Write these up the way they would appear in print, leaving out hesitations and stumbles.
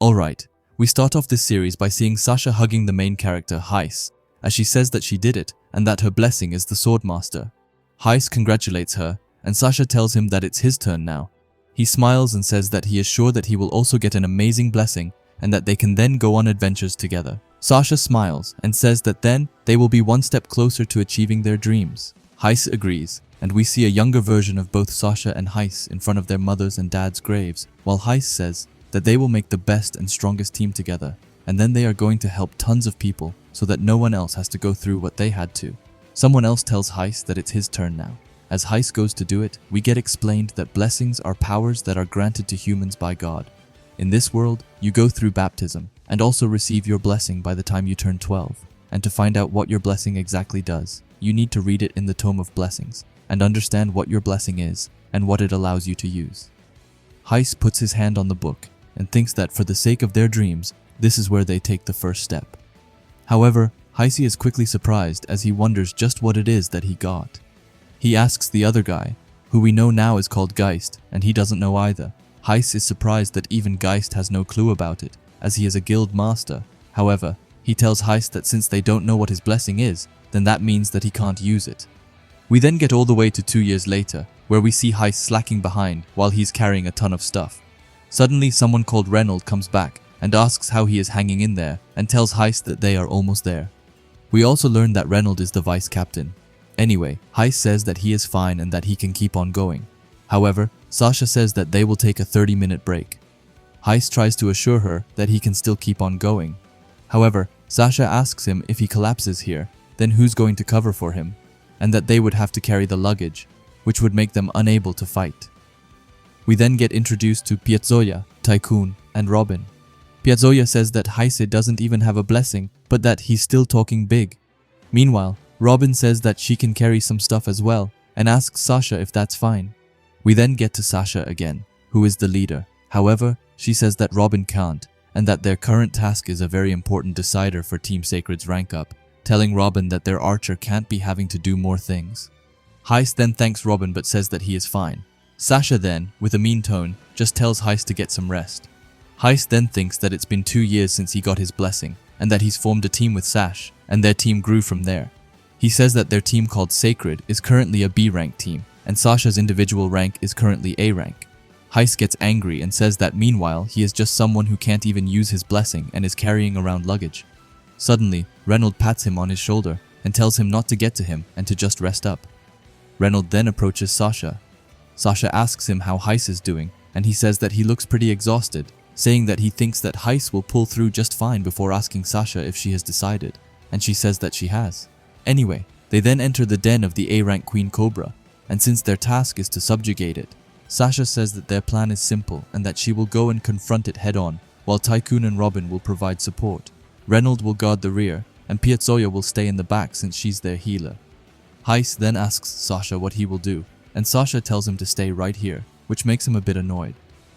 Alright, we start off this series by seeing Sasha hugging the main character, Heis, as she says that she did it and that her blessing is the Swordmaster. Heis congratulates her, and Sasha tells him that it's his turn now. He smiles and says that he is sure that he will also get an amazing blessing and that they can then go on adventures together. Sasha smiles and says that then they will be one step closer to achieving their dreams. Heis agrees, and we see a younger version of both Sasha and Heis in front of their mother's and dad's graves, while Heis says that they will make the best and strongest team together, and then they are going to help tons of people so that no one else has to go through what they had to. Someone else tells Heis that it's his turn now. As Heis goes to do it, we get explained that blessings are powers that are granted to humans by God. In this world, you go through baptism and also receive your blessing by the time you turn 12. And to find out what your blessing exactly does, you need to read it in the Tome of Blessings and understand what your blessing is and what it allows you to use. Heis puts his hand on the book and thinks that for the sake of their dreams, this is where they take the first step. However, Heis is quickly surprised as he wonders just what it is that he got. He asks the other guy, who we know now is called Geist, and he doesn't know either. Heis is surprised that even Geist has no clue about it, as he is a guild master. However, he tells Heis that since they don't know what his blessing is, then that means that he can't use it. We then get all the way to 2 years later, where we see Heis slacking behind while he's carrying a ton of stuff. Suddenly someone called Reynold comes back and asks how he is hanging in there and tells Heis that they are almost there. We also learn that Reynold is the vice captain. Anyway, Heis says that he is fine and that he can keep on going. However, Sasha says that they will take a 30-minute break. Heis tries to assure her that he can still keep on going. However, Sasha asks him if he collapses here, then who's going to cover for him, and that they would have to carry the luggage, which would make them unable to fight. We then get introduced to Piazzolla, Tycoon, and Robin. Piazzolla says that Heis doesn't even have a blessing, but that he's still talking big. Meanwhile, Robin says that she can carry some stuff as well, and asks Sasha if that's fine. We then get to Sasha again, who is the leader. However, she says that Robin can't, and that their current task is a very important decider for Team Sacred's rank up, telling Robin that their archer can't be having to do more things. Heis then thanks Robin but says that he is fine. Sasha then, with a mean tone, just tells Heis to get some rest. Heis then thinks that it's been 2 years since he got his blessing, and that he's formed a team with Sash, and their team grew from there. He says that their team called Sacred is currently a B rank team, and Sasha's individual rank is currently A rank. Heis gets angry and says that meanwhile he is just someone who can't even use his blessing and is carrying around luggage. Suddenly, Reynold pats him on his shoulder and tells him not to get to him and to just rest up. Reynold then approaches Sasha. Sasha asks him how Heis is doing, and he says that he looks pretty exhausted, saying that he thinks that Heis will pull through just fine before asking Sasha if she has decided, and she says that she has. Anyway, they then enter the den of the A-rank Queen Cobra, and since their task is to subjugate it, Sasha says that their plan is simple and that she will go and confront it head-on, while Tycoon and Robin will provide support. Reynold will guard the rear, and Piazzolla will stay in the back since she's their healer. Heis then asks Sasha what he will do, and Sasha tells him to stay right here, which makes him a bit annoyed.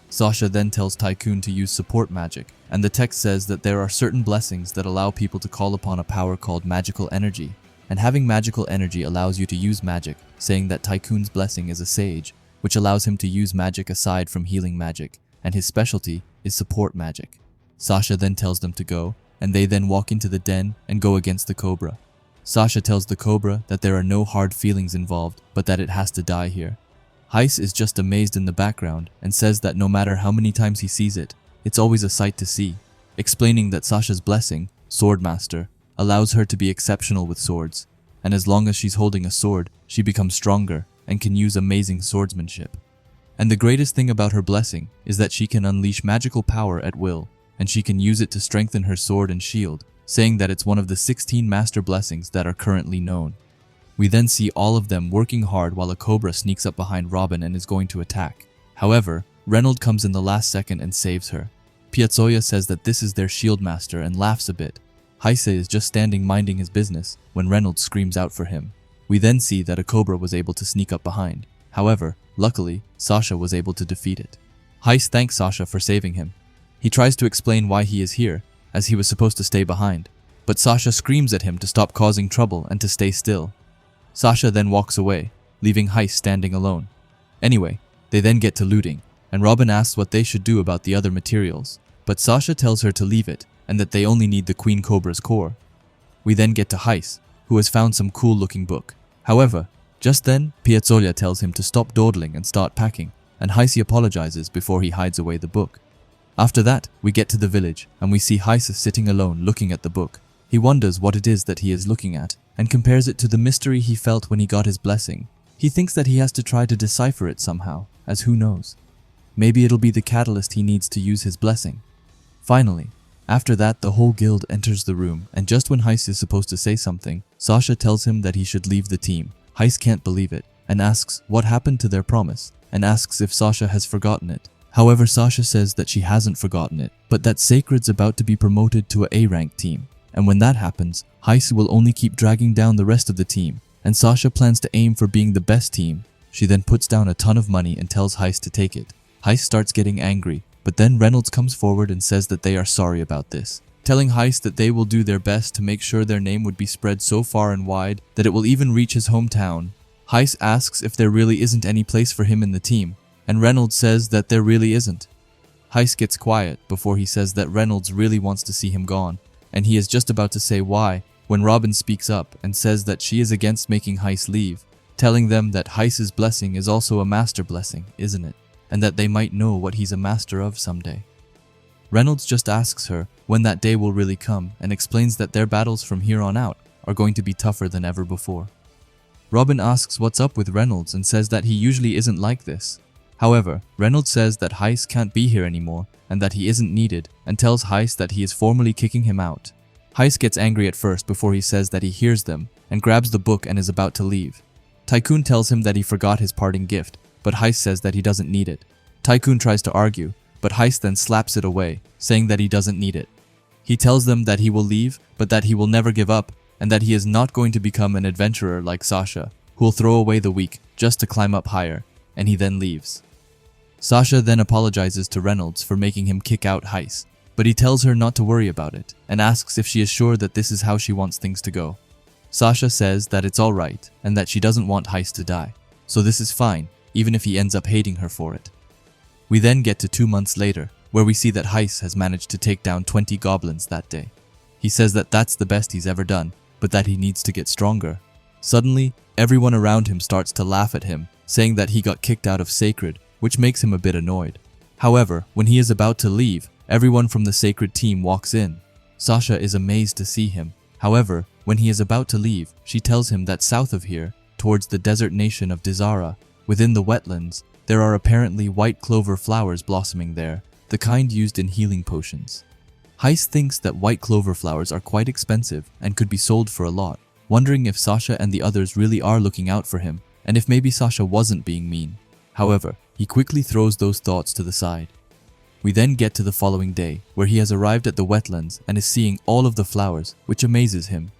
Sasha then tells Tycoon to use support magic, and the text says that there are certain blessings that allow people to call upon a power called magical energy, and having magical energy allows you to use magic, saying that Tycoon's blessing is a sage, which allows him to use magic aside from healing magic, and his specialty is support magic. Sasha then tells them to go, and they then walk into the den and go against the Cobra. Sasha tells the Cobra that there are no hard feelings involved, but that it has to die here. Heis is just amazed in the background and says that no matter how many times he sees it, it's always a sight to see, explaining that Sasha's blessing, Swordmaster, allows her to be exceptional with swords, and as long as she's holding a sword, she becomes stronger and can use amazing swordsmanship. And the greatest thing about her blessing is that she can unleash magical power at will, and she can use it to strengthen her sword and shield, saying that it's one of the 16 master blessings that are currently known. We then see all of them working hard while a Cobra sneaks up behind Robin and is going to attack. However, Reynold comes in the last second and saves her. Piazzolla says that this is their shield master and laughs a bit. Heis is just standing minding his business when Reynold screams out for him. We then see that a Cobra was able to sneak up behind. However, luckily, Sasha was able to defeat it. Heis thanks Sasha for saving him. He tries to explain why he is here, as he was supposed to stay behind, but Sasha screams at him to stop causing trouble and to stay still. Sasha then walks away, leaving Heis standing alone. Anyway, they then get to looting, and Robin asks what they should do about the other materials. but Sasha tells her to leave it and that they only need the Queen Cobra's core. We then get to Heis, who has found some cool looking book. However, just then, Piazzolla tells him to stop dawdling and start packing, and Heisi apologizes before he hides away the book. After that, we get to the village, and we see Heis sitting alone looking at the book. He wonders what it is that he is looking at, and compares it to the mystery he felt when he got his blessing. He thinks that he has to try to decipher it somehow, as who knows. Maybe it'll be the catalyst he needs to use his blessing. Finally, after that, the whole guild enters the room, and just when Heis is supposed to say something, Sasha tells him that he should leave the team. Heis can't believe it, and asks what happened to their promise, and asks if Sasha has forgotten it. However, Sasha says that she hasn't forgotten it, but that Sacred's about to be promoted to a A-rank team, and when that happens, Heis will only keep dragging down the rest of the team, and Sasha plans to aim for being the best team. She then puts down a ton of money and tells Heis to take it. Heis starts getting angry, but then Reynolds comes forward and says that they are sorry about this, telling Heis that they will do their best to make sure their name would be spread so far and wide that it will even reach his hometown. Heis asks if there really isn't any place for him in the team, and Reynolds says that there really isn't. Heis gets quiet before he says that Reynolds really wants to see him gone, and he is just about to say why when Robin speaks up and says that she is against making Heis leave, telling them that Heis's blessing is also a master blessing, isn't it? And that they might know what he's a master of someday. Reynolds just asks her when that day will really come and explains that their battles from here on out are going to be tougher than ever before. Robin asks what's up with Reynolds and says that he usually isn't like this. However, Reynolds says that Heis can't be here anymore and that he isn't needed, and tells Heis that he is formally kicking him out. Heis gets angry at first before he says that he hears them and grabs the book and is about to leave. Tycoon tells him that he forgot his parting gift, but Heis says that he doesn't need it. Tycoon tries to argue, but Heis then slaps it away, saying that he doesn't need it. He tells them that he will leave, but that he will never give up, and that he is not going to become an adventurer like Sasha, who will throw away the weak just to climb up higher, and he then leaves. Sasha then apologizes to Reynolds for making him kick out Heis, but he tells her not to worry about it, and asks if she is sure that this is how she wants things to go. Sasha says that it's alright, and that she doesn't want Heis to die, so this is fine, even if he ends up hating her for it. We then get to 2 months later, where we see that Heis has managed to take down 20 goblins that day. He says that that's the best he's ever done, but that he needs to get stronger. Suddenly, everyone around him starts to laugh at him, saying that he got kicked out of Sacred, which makes him a bit annoyed. However, when he is about to leave, everyone from the Sacred team walks in. Sasha is amazed to see him. However, when he is about to leave, she tells him that south of here, towards the desert nation of Dizara, within the wetlands, there are apparently white clover flowers blossoming there, the kind used in healing potions. Heis thinks that white clover flowers are quite expensive and could be sold for a lot, wondering if Sasha and the others really are looking out for him, and if maybe Sasha wasn't being mean. However, he quickly throws those thoughts to the side. We then get to the following day, where he has arrived at the wetlands and is seeing all of the flowers, which amazes him.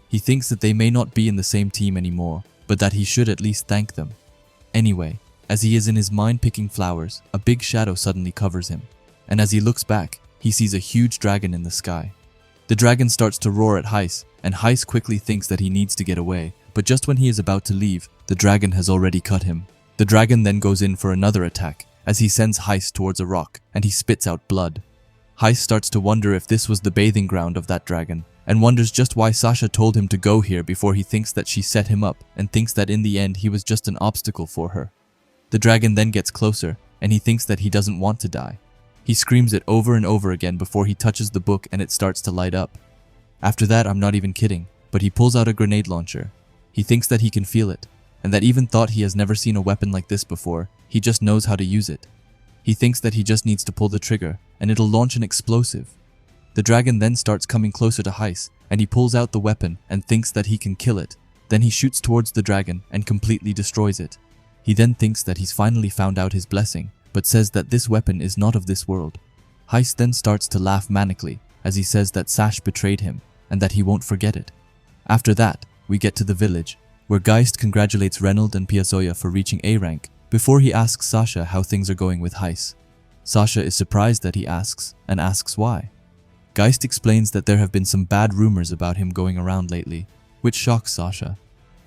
He thinks that they may not be in the same team anymore, but that he should at least thank them. Anyway, as he is in his mind picking flowers, a big shadow suddenly covers him, and as he looks back, he sees a huge dragon in the sky. The dragon starts to roar at Heis, and Heis quickly thinks that he needs to get away, but just when he is about to leave, the dragon has already cut him. The dragon then goes in for another attack, as he sends Heis towards a rock, and he spits out blood. Heis starts to wonder if this was the bathing ground of that dragon, and wonders just why Sasha told him to go here before he thinks that she set him up, and thinks that in the end he was just an obstacle for her. The dragon then gets closer, and he thinks that he doesn't want to die. He screams it over and over again before he touches the book and it starts to light up. After that, I'm not even kidding, but he pulls out a grenade launcher. He thinks that he can feel it, and that even thought he has never seen a weapon like this before, he just knows how to use it. He thinks that he just needs to pull the trigger, and it'll launch an explosive. The dragon then starts coming closer to Heis, and he pulls out the weapon and thinks that he can kill it. Then he shoots towards the dragon and completely destroys it. He then thinks that he's finally found out his blessing, but says that this weapon is not of this world. Heis then starts to laugh manically, as he says that Sash betrayed him, and that he won't forget it. After that, we get to the village, where Geist congratulates Reynolds and Piazzolla for reaching A rank, before he asks Sasha how things are going with Heis. Sasha is surprised that he asks, and asks why. Geist explains that there have been some bad rumors about him going around lately, which shocks Sasha.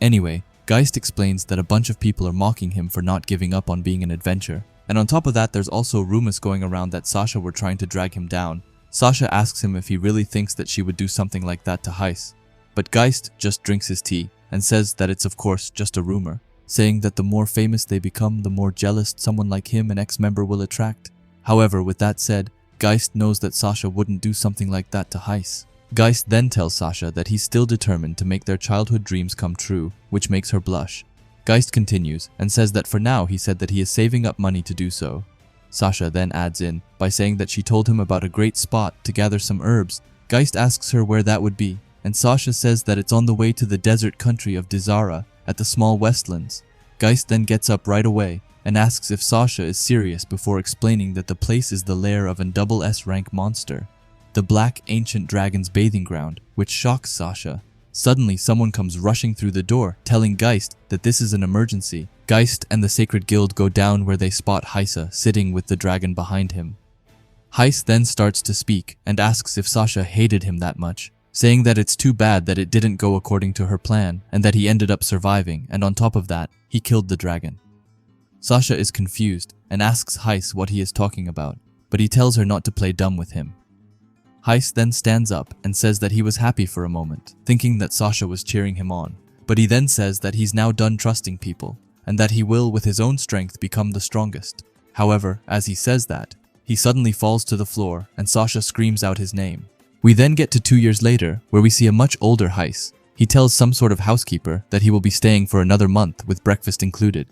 Anyway, Geist explains that a bunch of people are mocking him for not giving up on being an adventurer, And on top of that, there's also rumors going around that Sasha were trying to drag him down. Sasha asks him if he really thinks that she would do something like that to Heiss. But Geist just drinks his tea and says that it's of course just a rumor, saying that the more famous they become, the more jealous someone like him, an ex-member, will attract. However, with that said, Geist knows that Sasha wouldn't do something like that to Heiss. Geist then tells Sasha that he's still determined to make their childhood dreams come true, which makes her blush. Geist continues and says that for now he said that he is saving up money to do so. Sasha then adds in by saying that she told him about a great spot to gather some herbs. Geist asks her where that would be, and Sasha says that it's on the way to the desert country of Dizara at the small Westlands. Geist then gets up right away and asks if Sasha is serious before explaining that the place is the lair of an double S rank monster, the black ancient dragon's bathing ground, which shocks Sasha. Suddenly someone comes rushing through the door, telling Geist that this is an emergency. Geist and the Sacred Guild go down where they spot Heiss sitting with the dragon behind him. Heiss then starts to speak and asks if Sasha hated him that much, saying that it's too bad that it didn't go according to her plan and that he ended up surviving, and on top of that, he killed the dragon. Sasha is confused and asks Heiss what he is talking about, but he tells her not to play dumb with him. Heiss then stands up and says that he was happy for a moment, thinking that Sasha was cheering him on, but he then says that he's now done trusting people, and that he will with his own strength become the strongest. However, as he says that, he suddenly falls to the floor and Sasha screams out his name. We then get to 2 years later, where we see a much older Heiss. He tells some sort of housekeeper that he will be staying for another month with breakfast included.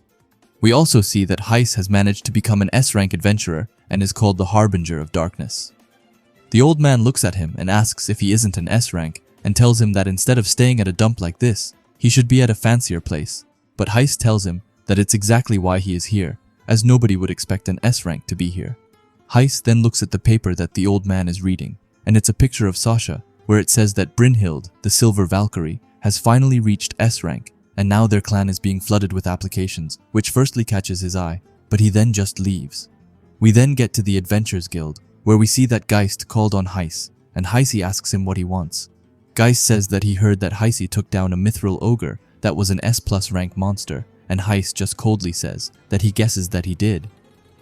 We also see that Heiss has managed to become an S-rank adventurer and is called the Harbinger of Darkness. The old man looks at him and asks if he isn't an S-rank and tells him that instead of staying at a dump like this, he should be at a fancier place. But Heiss tells him that it's exactly why he is here, as nobody would expect an S-rank to be here. Heiss then looks at the paper that the old man is reading, and it's a picture of Sasha, where it says that Brynhild, the Silver Valkyrie, has finally reached S-rank, and now their clan is being flooded with applications, which firstly catches his eye, but he then just leaves. We then get to the Adventurers Guild, where we see that Geist called on Heiss, and Heiss asks him what he wants. Geist says that he heard that Heiss took down a mithril ogre that was an S+ rank monster, and Heiss just coldly says that he guesses that he did.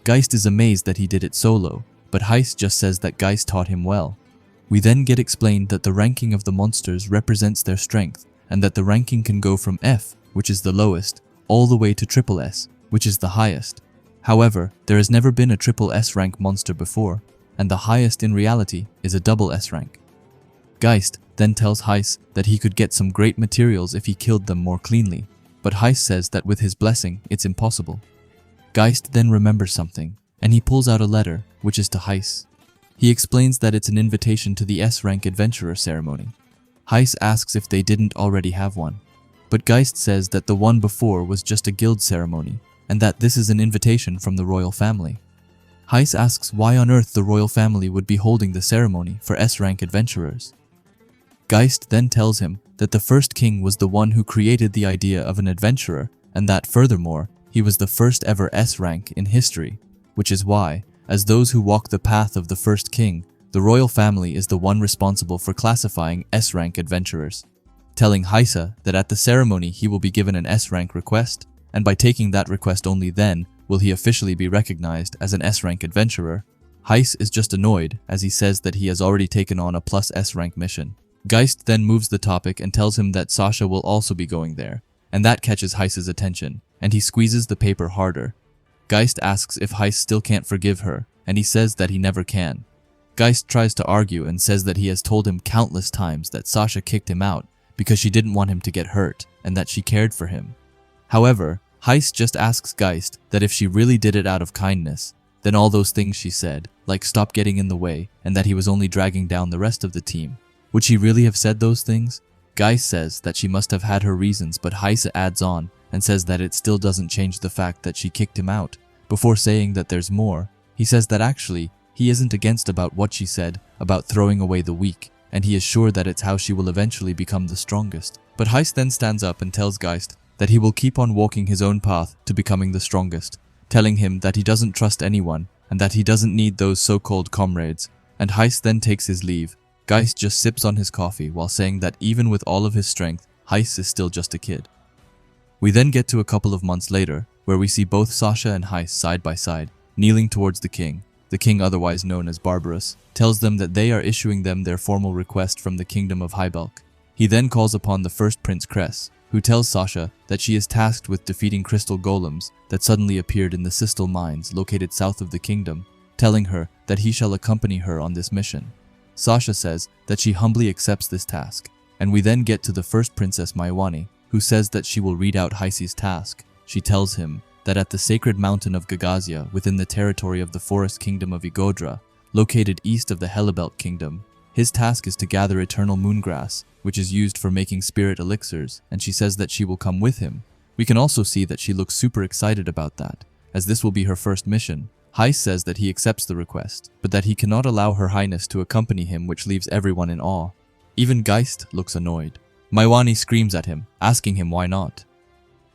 Geist is amazed that he did it solo, but Heiss just says that Geist taught him well. We then get explained that the ranking of the monsters represents their strength, and that the ranking can go from F, which is the lowest, all the way to triple S, which is the highest. However, there has never been a triple S rank monster before, and the highest in reality is a double S rank. Geist then tells Heiss that he could get some great materials if he killed them more cleanly, but Heiss says that with his blessing, it's impossible. Geist then remembers something, and he pulls out a letter, which is to Heiss. He explains that it's an invitation to the S-rank adventurer ceremony. Heiss asks if they didn't already have one, but Geist says that the one before was just a guild ceremony, and that this is an invitation from the royal family. Heiss asks why on earth the royal family would be holding the ceremony for S-rank adventurers. Geist then tells him that the first king was the one who created the idea of an adventurer, and that furthermore, he was the first ever S-rank in history, which is why, as those who walk the path of the first king, the royal family is the one responsible for classifying S-rank adventurers, telling Heiss that at the ceremony he will be given an S-rank request, and by taking that request only then will he officially be recognized as an S-rank adventurer. Heiss is just annoyed as he says that he has already taken on a plus S-rank mission. Geist then moves the topic and tells him that Sasha will also be going there, and that catches Heiss's attention, and he squeezes the paper harder. Geist asks if Heiss still can't forgive her, and he says that he never can. Geist tries to argue and says that he has told him countless times that Sasha kicked him out because she didn't want him to get hurt and that she cared for him. However, Heiss just asks Geist that if she really did it out of kindness, then all those things she said, like stop getting in the way and that he was only dragging down the rest of the team, would she really have said those things? Geist says that she must have had her reasons, but Heiss adds on and says that it still doesn't change the fact that she kicked him out. Before saying that there's more, he says that actually, he isn't against about what she said about throwing away the weak, and he is sure that it's how she will eventually become the strongest. But Heiss then stands up and tells Geist that he will keep on walking his own path to becoming the strongest, telling him that he doesn't trust anyone and that he doesn't need those so-called comrades, and Heiss then takes his leave. Geist just sips on his coffee while saying that even with all of his strength, Heiss is still just a kid. We then get to a couple of months later, where we see both Sasha and Heiss side by side, kneeling towards the king, otherwise known as Barbarous, tells them that they are issuing them their formal request from the kingdom of Hybelk. He then calls upon the first Prince Cress, who tells Sasha that she is tasked with defeating crystal golems that suddenly appeared in the Sistal mines located south of the kingdom, telling her that he shall accompany her on this mission. Sasha says that she humbly accepts this task, and we then get to the first Princess Maiwani, who says that she will read out Heisi's task. She tells him that at the sacred mountain of Gagazia within the territory of the forest kingdom of Igodra, located east of the Hellebelt kingdom, his task is to gather eternal moongrass, which is used for making spirit elixirs, and she says that she will come with him. We can also see that she looks super excited about that, as this will be her first mission. Heis says that he accepts the request, but that he cannot allow Her Highness to accompany him, which leaves everyone in awe. Even Geist looks annoyed. Maiwani screams at him, asking him why not.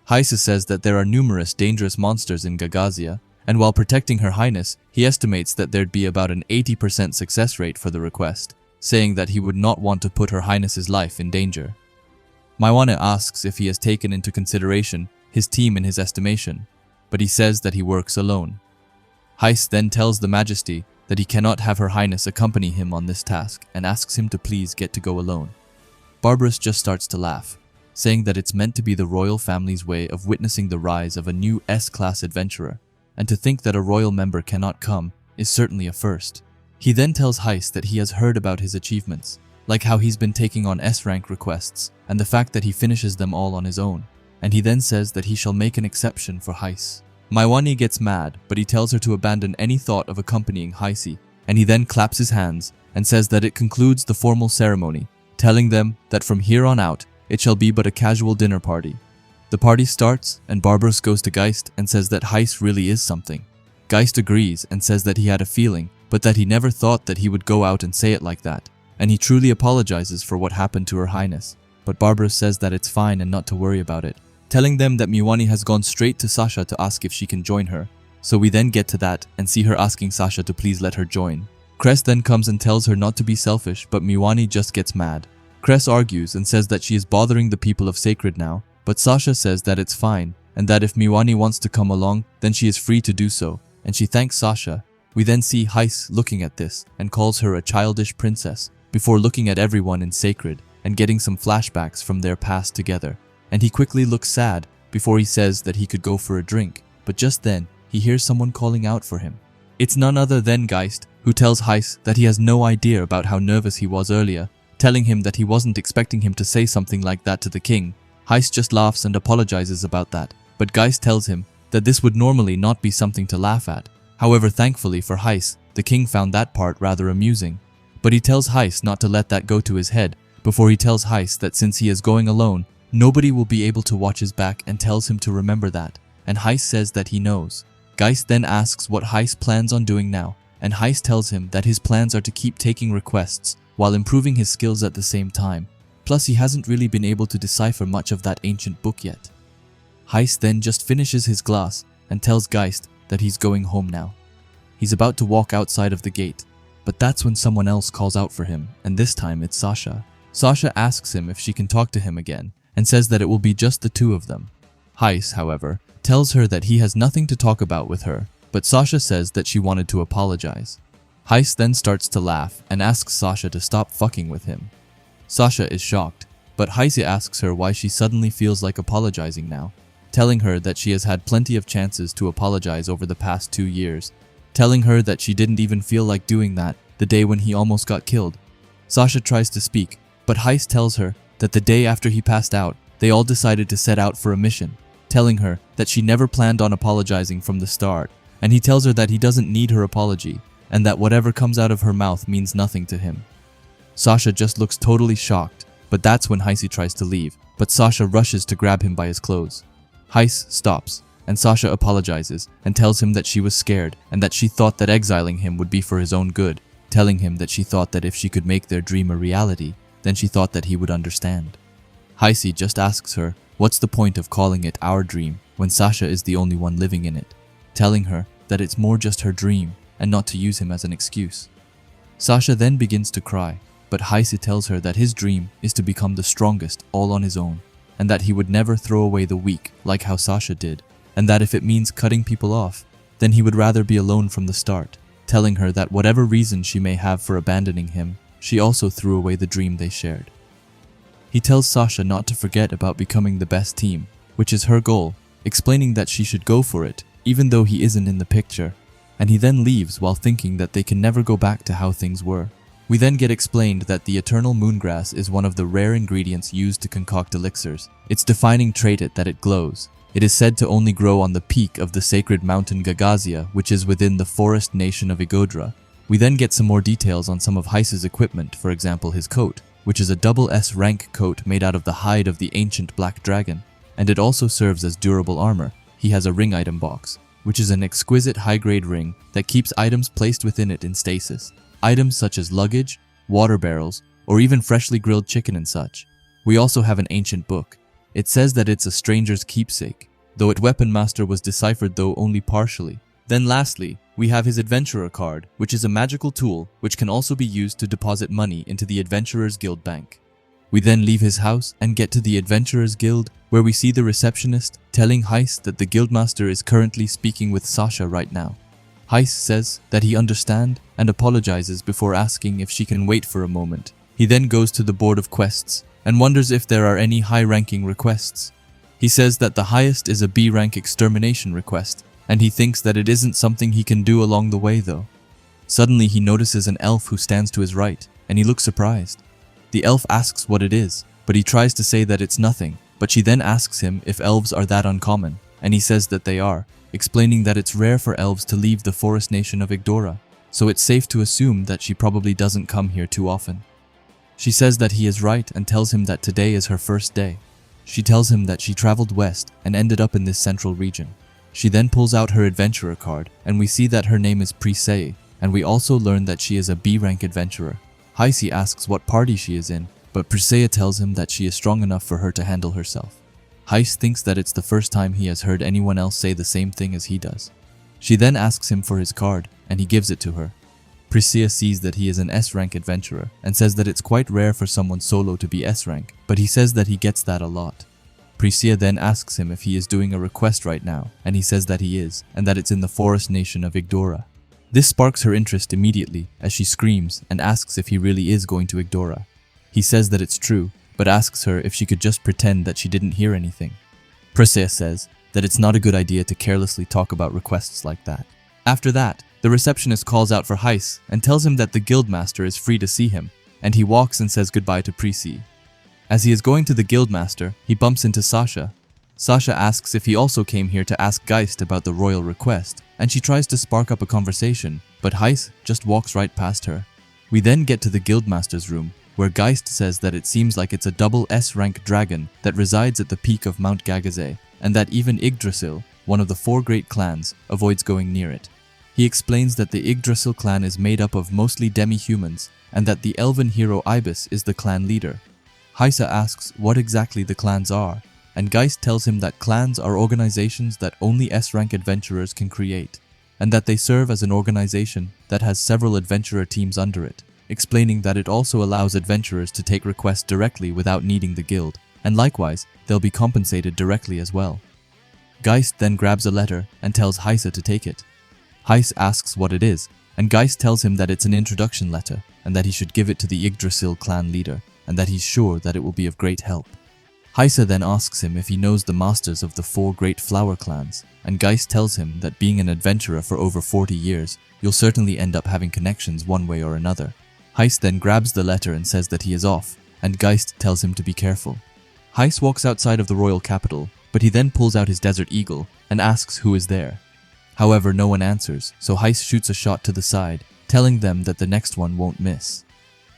Heis says that there are numerous dangerous monsters in Gagazia, and while protecting Her Highness, he estimates that there'd be about an 80% success rate for the request, saying that he would not want to put Her Highness's life in danger. Maiwani asks if he has taken into consideration his team in his estimation, but he says that he works alone. Heis then tells the Majesty that he cannot have Her Highness accompany him on this task and asks him to please get to go alone. Barbarous just starts to laugh, saying that it's meant to be the royal family's way of witnessing the rise of a new S-class adventurer, and to think that a royal member cannot come is certainly a first. He then tells Heis that he has heard about his achievements, like how he's been taking on S-rank requests and the fact that he finishes them all on his own, and he then says that he shall make an exception for Heis. Maiwani gets mad, but he tells her to abandon any thought of accompanying Heisi, and he then claps his hands and says that it concludes the formal ceremony, telling them that from here on out, it shall be but a casual dinner party. The party starts, and Barbarous goes to Geist and says that Heis really is something. Geist agrees and says that he had a feeling, but that he never thought that he would go out and say it like that, and he truly apologizes for what happened to Her Highness. But Barbarous says that it's fine and not to worry about it, telling them that Maiwani has gone straight to Sasha to ask if she can join her. So we then get to that and see her asking Sasha to please let her join. Cress then comes and tells her not to be selfish, but Maiwani just gets mad. Cress argues and says that she is bothering the people of Sacred now, but Sasha says that it's fine, and that if Maiwani wants to come along, then she is free to do so, and she thanks Sasha. We then see Heis looking at this and calls her a childish princess, before looking at everyone in Sacred and getting some flashbacks from their past together. And he quickly looks sad before he says that he could go for a drink, but just then, he hears someone calling out for him. It's none other than Geist, who tells Heis that he has no idea about how nervous he was earlier, telling him that he wasn't expecting him to say something like that to the king. Heis just laughs and apologizes about that, but Geist tells him that this would normally not be something to laugh at. However, thankfully for Heis, the king found that part rather amusing. But he tells Heis not to let that go to his head, before he tells Heis that since he is going alone, nobody will be able to watch his back, and tells him to remember that, and Heis says that he knows. Geist then asks what Heis plans on doing now, and Heis tells him that his plans are to keep taking requests while improving his skills at the same time. Plus, he hasn't really been able to decipher much of that ancient book yet. Heis then just finishes his glass and tells Geist that he's going home now. He's about to walk outside of the gate, but that's when someone else calls out for him, and this time it's Sasha. Sasha asks him if she can talk to him again, and says that it will be just the two of them. Heis, however, tells her that he has nothing to talk about with her, but Sasha says that she wanted to apologize. Heis then starts to laugh and asks Sasha to stop fucking with him. Sasha is shocked, but Heis asks her why she suddenly feels like apologizing now, telling her that she has had plenty of chances to apologize over the past 2 years, telling her that she didn't even feel like doing that the day when he almost got killed. Sasha tries to speak, but Heis tells her that the day after he passed out, they all decided to set out for a mission, telling her that she never planned on apologizing from the start, and he tells her that he doesn't need her apology, and that whatever comes out of her mouth means nothing to him. Sasha just looks totally shocked, but that's when Heisi tries to leave, but Sasha rushes to grab him by his clothes. Heis stops, and Sasha apologizes and tells him that she was scared and that she thought that exiling him would be for his own good, telling him that she thought that if she could make their dream a reality, then she thought that he would understand. Heisi just asks her, what's the point of calling it our dream when Sasha is the only one living in it, telling her that it's more just her dream and not to use him as an excuse. Sasha then begins to cry, but Heisi tells her that his dream is to become the strongest all on his own, and that he would never throw away the weak like how Sasha did, and that if it means cutting people off, then he would rather be alone from the start, telling her that whatever reason she may have for abandoning him, she also threw away the dream they shared. He tells Sasha not to forget about becoming the best team, which is her goal, explaining that she should go for it, even though he isn't in the picture, and he then leaves while thinking that they can never go back to how things were. We then get explained that the eternal moongrass is one of the rare ingredients used to concoct elixirs. Its defining trait is that it glows. It is said to only grow on the peak of the sacred mountain Gagazia, which is within the forest nation of Igodra. We then get some more details on some of Heiss's equipment, for example his coat, which is a double S rank coat made out of the hide of the ancient black dragon, and it also serves as durable armor. He has a ring item box, which is an exquisite high-grade ring that keeps items placed within it in stasis. Items such as luggage, water barrels, or even freshly grilled chicken and such. We also have an ancient book. It says that it's a stranger's keepsake, though its weapon master was deciphered though only partially. Then lastly, we have his adventurer card, which is a magical tool which can also be used to deposit money into the Adventurers Guild bank. We then leave his house and get to the Adventurers Guild, where we see the receptionist telling Heiss that the guildmaster is currently speaking with Sasha right now. Heiss says that he understands and apologizes before asking if she can wait for a moment. He then goes to the board of quests and wonders if there are any high-ranking requests. He says that the highest is a B-rank extermination request, and he thinks that it isn't something he can do along the way though. Suddenly he notices an elf who stands to his right, and he looks surprised. The elf asks what it is, but he tries to say that it's nothing, but she then asks him if elves are that uncommon, and he says that they are, explaining that it's rare for elves to leave the forest nation of Igdora, so it's safe to assume that she probably doesn't come here too often. She says that he is right and tells him that today is her first day. She tells him that she traveled west and ended up in this central region. She then pulls out her adventurer card, and we see that her name is Prisei, and we also learn that she is a B-rank adventurer. Heissi asks what party she is in, but Prisea tells him that she is strong enough for her to handle herself. Heiss thinks that it's the first time he has heard anyone else say the same thing as he does. She then asks him for his card, and he gives it to her. Prisea sees that he is an S-rank adventurer, and says that it's quite rare for someone solo to be S-rank, but he says that he gets that a lot. Prisea then asks him if he is doing a request right now, and he says that he is, and that it's in the forest nation of Igdora. This sparks her interest immediately, as she screams and asks if he really is going to Igdora. He says that it's true, but asks her if she could just pretend that she didn't hear anything. Prisea says that it's not a good idea to carelessly talk about requests like that. After that, the receptionist calls out for Heiss and tells him that the guildmaster is free to see him, and he walks and says goodbye to Prisea. As he is going to the guildmaster, he bumps into Sasha. Sasha asks if he also came here to ask Geist about the royal request, and she tries to spark up a conversation, but Heiss just walks right past her. We then get to the guildmaster's room, where Geist says that it seems like it's a double S-rank dragon that resides at the peak of Mount Gagazay, and that even Yggdrasil, one of the 4 great clans, avoids going near it. He explains that the Yggdrasil clan is made up of mostly demi-humans, and that the elven hero Ibis is the clan leader. Heissa asks what exactly the clans are, and Geist tells him that clans are organizations that only S-rank adventurers can create, and that they serve as an organization that has several adventurer teams under it, explaining that it also allows adventurers to take requests directly without needing the guild, and likewise, they'll be compensated directly as well. Geist then grabs a letter and tells Heissa to take it. Heiss asks what it is, and Geist tells him that it's an introduction letter, and that he should give it to the Yggdrasil clan leader, and that he's sure that it will be of great help. Heissa then asks him if he knows the masters of the 4 great flower clans, and Geist tells him that being an adventurer for over 40 years, you'll certainly end up having connections one way or another. Heiss then grabs the letter and says that he is off, and Geist tells him to be careful. Heiss walks outside of the royal capital, but he then pulls out his desert eagle and asks who is there. However, no one answers, so Heiss shoots a shot to the side, telling them that the next one won't miss.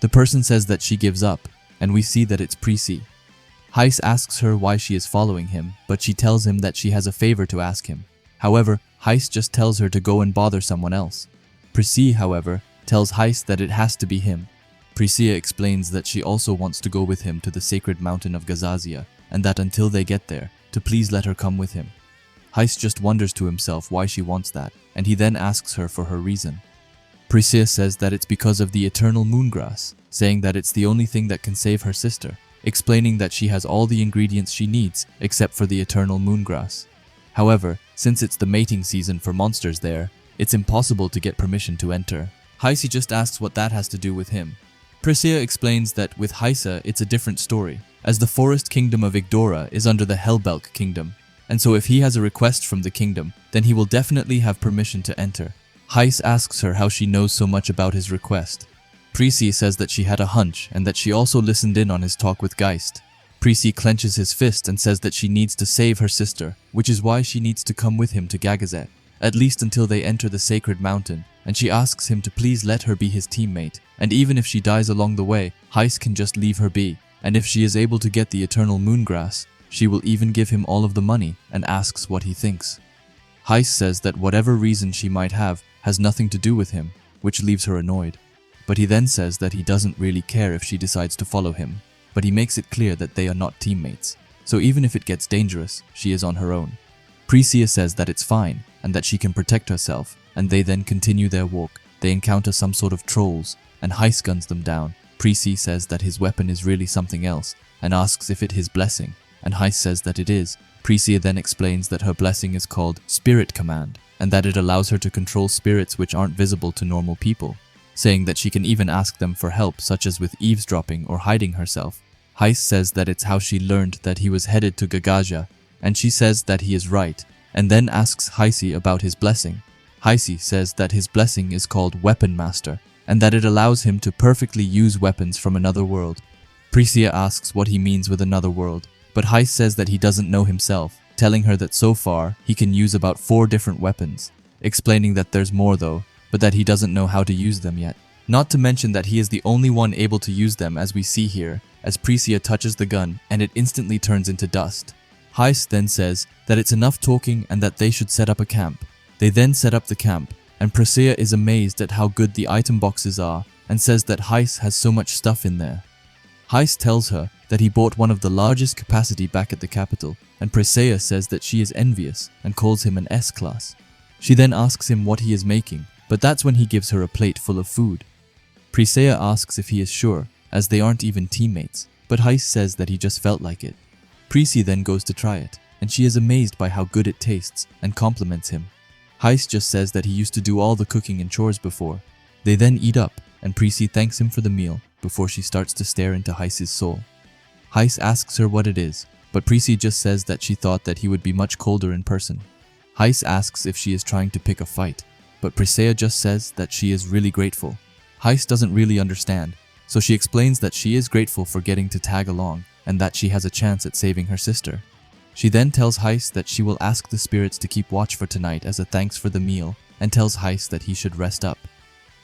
The person says that she gives up, and we see that it's Prisea. Heiss asks her why she is following him, but she tells him that she has a favor to ask him. However, Heiss just tells her to go and bother someone else. Prisea, however, tells Heiss that it has to be him. Prisea explains that she also wants to go with him to the sacred mountain of Gazazia, and that until they get there, to please let her come with him. Heiss just wonders to himself why she wants that, and he then asks her for her reason. Prisea says that it's because of the eternal moongrass, saying that it's the only thing that can save her sister, explaining that she has all the ingredients she needs except for the eternal moongrass. However, since it's the mating season for monsters there, it's impossible to get permission to enter. Heise just asks what that has to do with him. Presea explains that with Heise it's a different story, as the forest kingdom of Igdora is under the Hellbelk kingdom, and so if he has a request from the kingdom, then he will definitely have permission to enter. Heise asks her how she knows so much about his request. Presea says that she had a hunch and that she also listened in on his talk with Geist. Presea clenches his fist and says that she needs to save her sister, which is why she needs to come with him to Gagazet, at least until they enter the sacred mountain, and she asks him to please let her be his teammate, and even if she dies along the way, Heise can just leave her be, and if she is able to get the eternal moongrass, she will even give him all of the money and asks what he thinks. Heise says that whatever reason she might have has nothing to do with him, which leaves her annoyed. But he then says that he doesn't really care if she decides to follow him, but he makes it clear that they are not teammates, so even if it gets dangerous, she is on her own. Presea says that it's fine, and that she can protect herself, and they then continue their walk. They encounter some sort of trolls, and Heise guns them down. Presea says that his weapon is really something else, and asks if it his blessing, and Heise says that it is. Presea then explains that her blessing is called Spirit Command, and that it allows her to control spirits which aren't visible to normal people, saying that she can even ask them for help, such as with eavesdropping or hiding herself. Heise says that it's how she learned that he was headed to Gagaja, and she says that he is right, and then asks Heise about his blessing. Heise says that his blessing is called Weapon Master, and that it allows him to perfectly use weapons from another world. Presea asks what he means with another world, but Heise says that he doesn't know himself, telling her that so far he can use about 4 different weapons, explaining that there's more though, but that he doesn't know how to use them yet. Not to mention that he is the only one able to use them, as we see here, as Presea touches the gun and it instantly turns into dust. Heise then says that it's enough talking and that they should set up a camp. They then set up the camp, and Presea is amazed at how good the item boxes are and says that Heise has so much stuff in there. Heise tells her that he bought one of the largest capacity back at the capital, and Presea says that she is envious and calls him an S-class. She then asks him what he is making, but that's when he gives her a plate full of food. Presea asks if he is sure, as they aren't even teammates, but Heise says that he just felt like it. Presea then goes to try it, and she is amazed by how good it tastes and compliments him. Heise just says that he used to do all the cooking and chores before. They then eat up, and Presea thanks him for the meal before she starts to stare into Heise's soul. Heise asks her what it is, but Presea just says that she thought that he would be much colder in person. Heise asks if she is trying to pick a fight, but Presea just says that she is really grateful. Heise doesn't really understand, so she explains that she is grateful for getting to tag along and that she has a chance at saving her sister. She then tells Heise that she will ask the spirits to keep watch for tonight as a thanks for the meal, and tells Heise that he should rest up.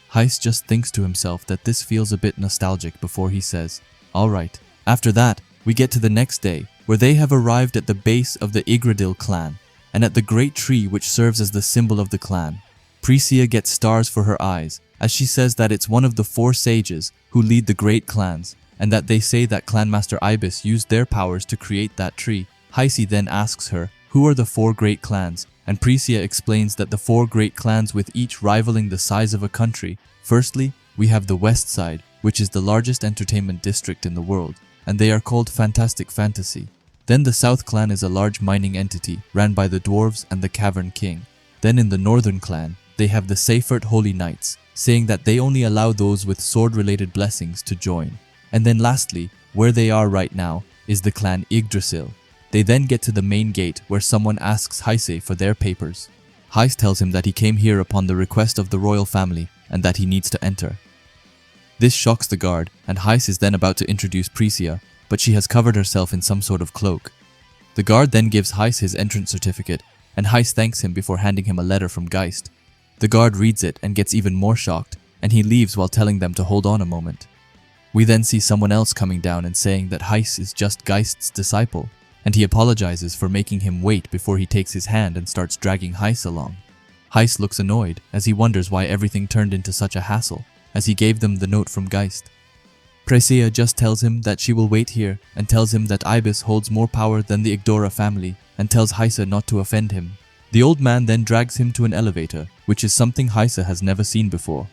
Heise just thinks to himself that this feels a bit nostalgic before he says, "Alright." After that, we get to the next day, where they have arrived at the base of the Igradil clan, and at the great tree which serves as the symbol of the clan. Presea gets stars for her eyes, as she says that it's one of the 4 sages who lead the great clans, and that they say that Clanmaster Ibis used their powers to create that tree. Heise then asks her, who are the 4 great clans, and Presea explains that the 4 great clans with each rivaling the size of a country. Firstly, we have the West Side, which is the largest entertainment district in the world, and they are called Fantastic Fantasy. Then the South Clan is a large mining entity, ran by the Dwarves and the Cavern King. Then in the Northern Clan, they have the Seifert Holy Knights, saying that they only allow those with sword-related blessings to join. And then lastly, where they are right now, is the clan Yggdrasil. They then get to the main gate where someone asks Heise for their papers. Heise tells him that he came here upon the request of the royal family and that he needs to enter. This shocks the guard, and Heise is then about to introduce Presea, but she has covered herself in some sort of cloak. The guard then gives Heise his entrance certificate, and Heise thanks him before handing him a letter from Geist. The guard reads it and gets even more shocked, and he leaves while telling them to hold on a moment. We then see someone else coming down and saying that Heise is just Geist's disciple, and he apologizes for making him wait before he takes his hand and starts dragging Heise along. Heise looks annoyed as he wonders why everything turned into such a hassle, as he gave them the note from Geist. Presea just tells him that she will wait here and tells him that Ibis holds more power than the Igdora family and tells Heise not to offend him. The old man then drags him to an elevator, which is something Heise has never seen before.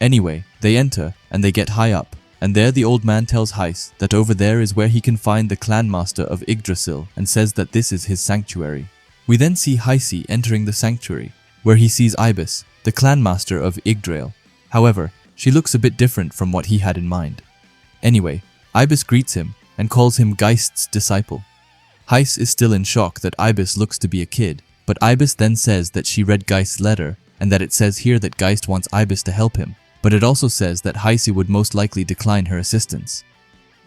Anyway, they enter and they get high up, and there the old man tells Heise that over there is where he can find the clan master of Yggdrasil and says that this is his sanctuary. We then see Heisi entering the sanctuary, where he sees Ibis, the clan master of Yggdrasil. However, she looks a bit different from what he had in mind. Anyway, Ibis greets him and calls him Geist's disciple. Heis is still in shock that Ibis looks to be a kid, but Ibis then says that she read Geist's letter and that it says here that Geist wants Ibis to help him, but it also says that Heisi would most likely decline her assistance.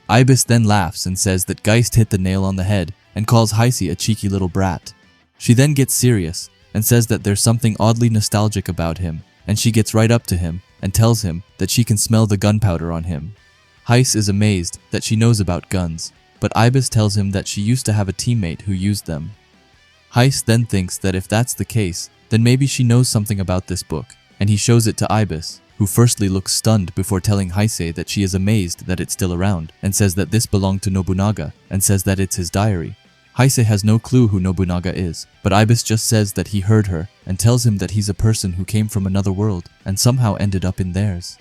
Ibis then laughs and says that Geist hit the nail on the head and calls Heisi a cheeky little brat. She then gets serious and says that there's something oddly nostalgic about him, and she gets right up to him and tells him that she can smell the gunpowder on him. Heis is amazed that she knows about guns, but Ibis tells him that she used to have a teammate who used them. Heis then thinks that if that's the case, then maybe she knows something about this book, and he shows it to Ibis, who firstly looks stunned before telling Heise that she is amazed that it's still around, and says that this belonged to Nobunaga, and says that it's his diary. Heise has no clue who Nobunaga is, but Ibis just says that he heard her, and tells him that he's a person who came from another world, and somehow ended up in theirs.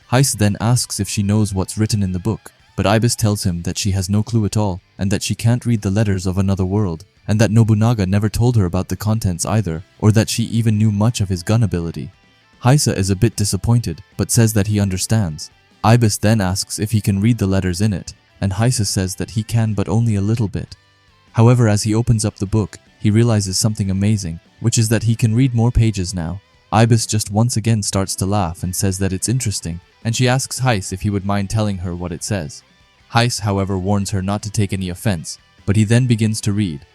Heise then asks if she knows what's written in the book, but Ibis tells him that she has no clue at all, and that she can't read the letters of another world, and that Nobunaga never told her about the contents either, or that she even knew much of his gun ability. Heise is a bit disappointed, but says that he understands. Ibis then asks if he can read the letters in it, and Heise says that he can, but only a little bit. However, as he opens up the book, he realizes something amazing, which is that he can read more pages now. Ibis just once again starts to laugh and says that it's interesting, and she asks Heise if he would mind telling her what it says. Heise, however, warns her not to take any offense, but he then begins to read,